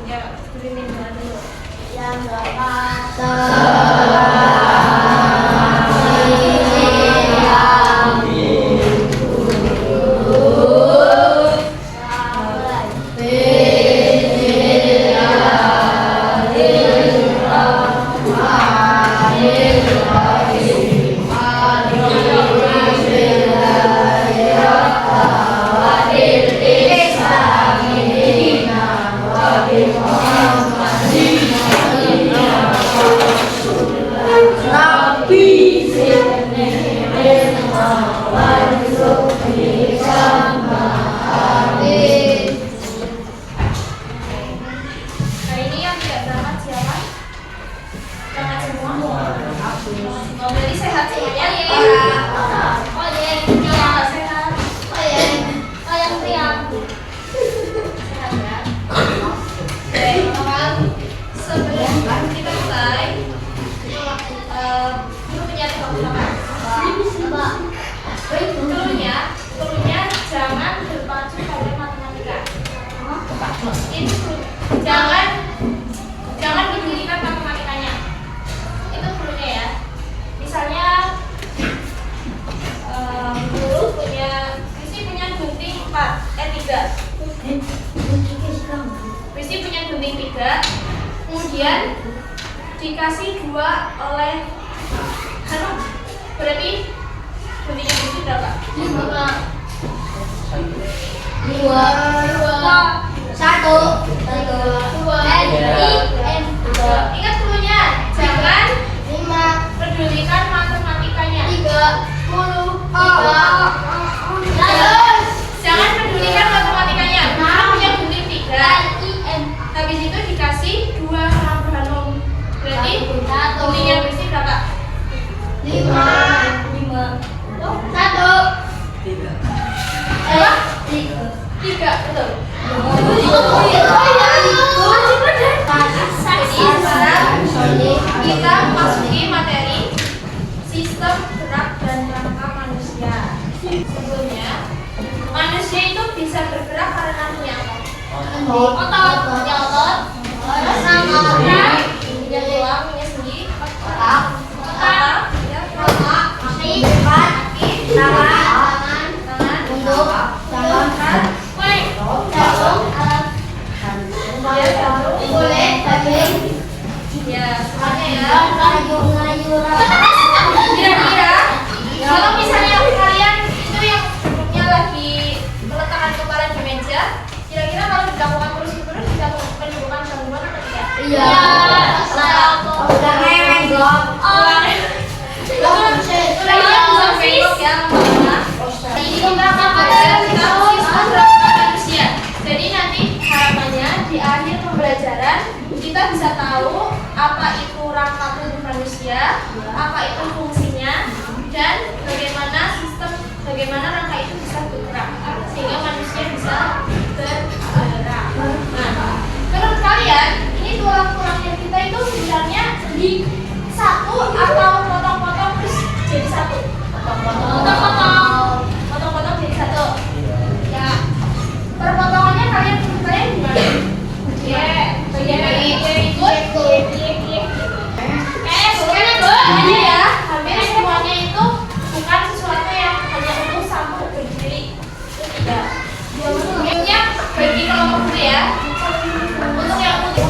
Ya, pimpin dulu. Yang pertama. Jangan pedulikan matematikanya. Itu perlunya ya. Misalnya guru punya gunting 3. Visi punya gunting 3. Kemudian dikasih 2 oleh Hanum. Berarti guntingnya Visi berapa? 2. Ingat dulunya, jangan pedulikan matematikanya. 30. Jangan pedulikan matematikanya. Kamu punya gunting 3. Habis itu dikasih 2 sama Hanum. Berarti guntingnya Visi berapa? 3, betul. Jadi sekarang kita masuki materi sistem gerak dan rangka manusia. Sebelumnya, manusia itu bisa bergerak karena punya otot, punya tulang, punya sendi, otak, kaki, tangan, untuk ya, kira-kira kalau misalnya kalian itu yang duduknya lagi meletakkan kepala di meja, kira-kira kalau dilakukan terus-menerus bisa menimbulkan gangguan atau tidak? Iya. Jadi nanti harapannya di akhir pembelajaran kita bisa tahu apa itu rangka tubuh manusia, apa itu fungsinya, dan bagaimana rangka itu bisa bergerak sehingga manusia bisa bergerak. Nah, menurut kalian ini tulang-tulangnya kita itu sebenarnya di satu atau potong-potong terus jadi satu? Potong-potong jadi satu. Ya, perpotongannya kalian gimana? Semuanya ya, hampir semuanya itu bukan sesuatu yang hanya untuk satu berdiri. Itu tidak. Gamenya bagi kelompok dulu ya. Untuk yang untuk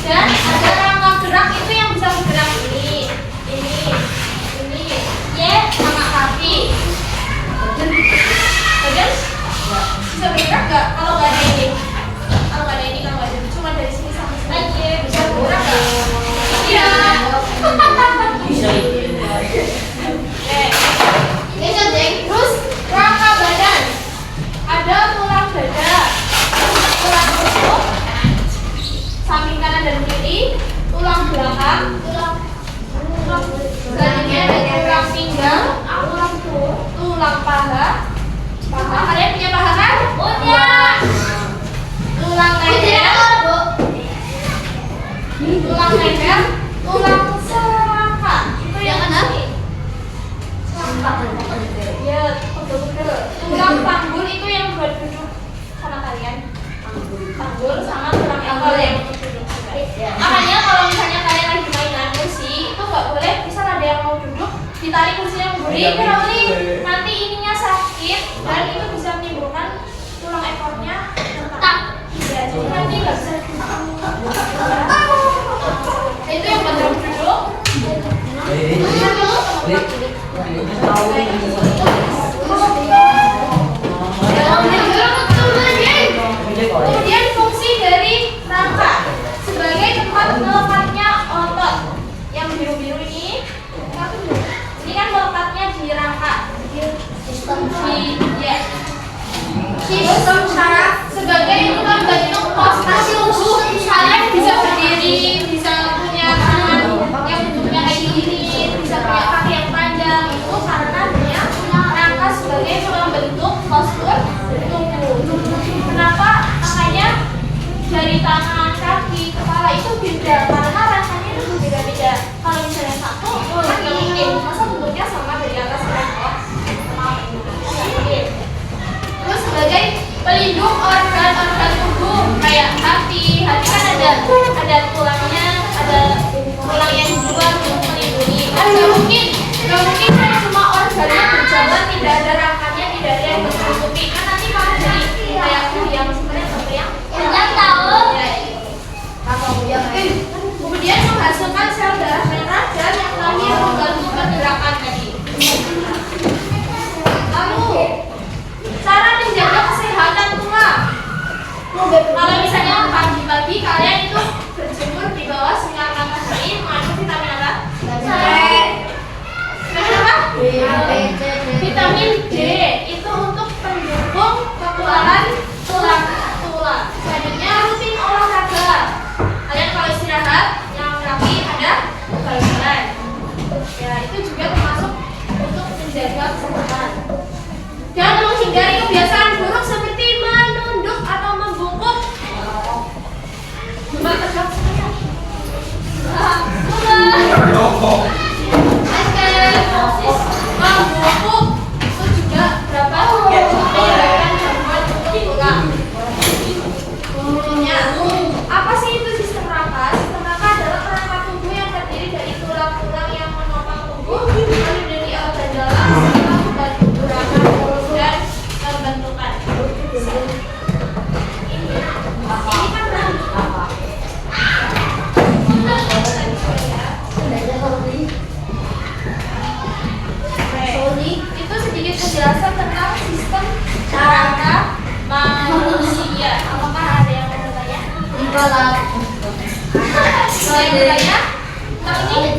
Dan ada rangka gerak itu yang bisa bergerak ini, Y sama kaki. Badan bisa bergerak nggak? Kalau nggak ada ini, kalau nggak ada ini, cuma dari sini sampai sini aja bisa bergerak nggak? Iya. Bisa. Terus rangka badan ada tulang dada, tulang rusuk, samping kanan dan kiri, tulang belakang, selanjutnya ada tulang pinggang, tulang paha. Kalian punya paha kan? Punya. Tulang leher, tulang selangka. Itu yang mana? Ya, pegel-pegel. Tulang panggul itu yang buat duduk sama kalian. Panggul sama tulang ekor yang untuk duduk. Makanya kalau misalnya kalian lagi mainan kursi, itu nggak boleh. Misal ada yang mau duduk, ditarik kursinya beri, nanti ininya sakit dan itu bisa menimbulkan tulang ekornya retak. Ya, jadi nanti nggak bisa duduk. Itu yang buat duduk. Kemudian fungsi dari rangka sebagai tempat melekatnya otot yang biru-biru ini kan melekatnya di rangka sistem saraf sebagai pembentuk postur tubuh. Kalian bisa berdiri, bisa punya tangan yang bentuknya kayak gini, bisa punya kaki yang panjang, itu karena dia punya rangka sebagai pembentuk postur tubuh. Kenapa? Makanya dari tangan, kaki, kepala itu beda karena rangkanya itu berbeda-beda. Kalau misalnya satu, kan nggak mungkin. Masa bentuknya sama dari atas ke bawah? Nggak mungkin. Terus sebagai pelindung organ-organ tubuh kayak hati kan ada tulangnya, ada tulang yang di luar untuk melindungi. Kan nggak mungkin kan semua organnya berjalan, tidak ada rangkanya, tidak ada yang bertutupi. Kan nanti malah jadi kayak yang sebenarnya seperti yang tahu. Kemudian menghasilkan sel darah merah dan yang lahir membantu pergerakan tadi. Lalu cara menjaga kesehatan tulang. Kalau misalnya pagi-pagi kalian itu berjemur di bawah sinar matahari mengandung vitamin apa? Vitamin D itu untuk pendukung kekebalan tulang. Selanjutnya rutin olahraga. Kalian kalau istirahat yang laki ada bal-balan. Ya itu juga termasuk untuk menjaga kesehatan. Jangan menghindari kebiasaan buruk seperti menunduk atau membungkuk. Coba tegak saja. Membungkuk itu juga berapa menyebabkan gangguan untuk tulang. Kemudian apa sih itu sistem rangka? Sistem rangka adalah kerangka tubuh yang terdiri dari tulang-tulang yang menopang tubuh, lalu dari organ dalam serta membantu gerakan dan pembentukan. Ini kan rangka. Itu sedikit penjelasan tentang sistem rangka manusia. Apakah ada yang mau bertanya? Selain bertanya, ini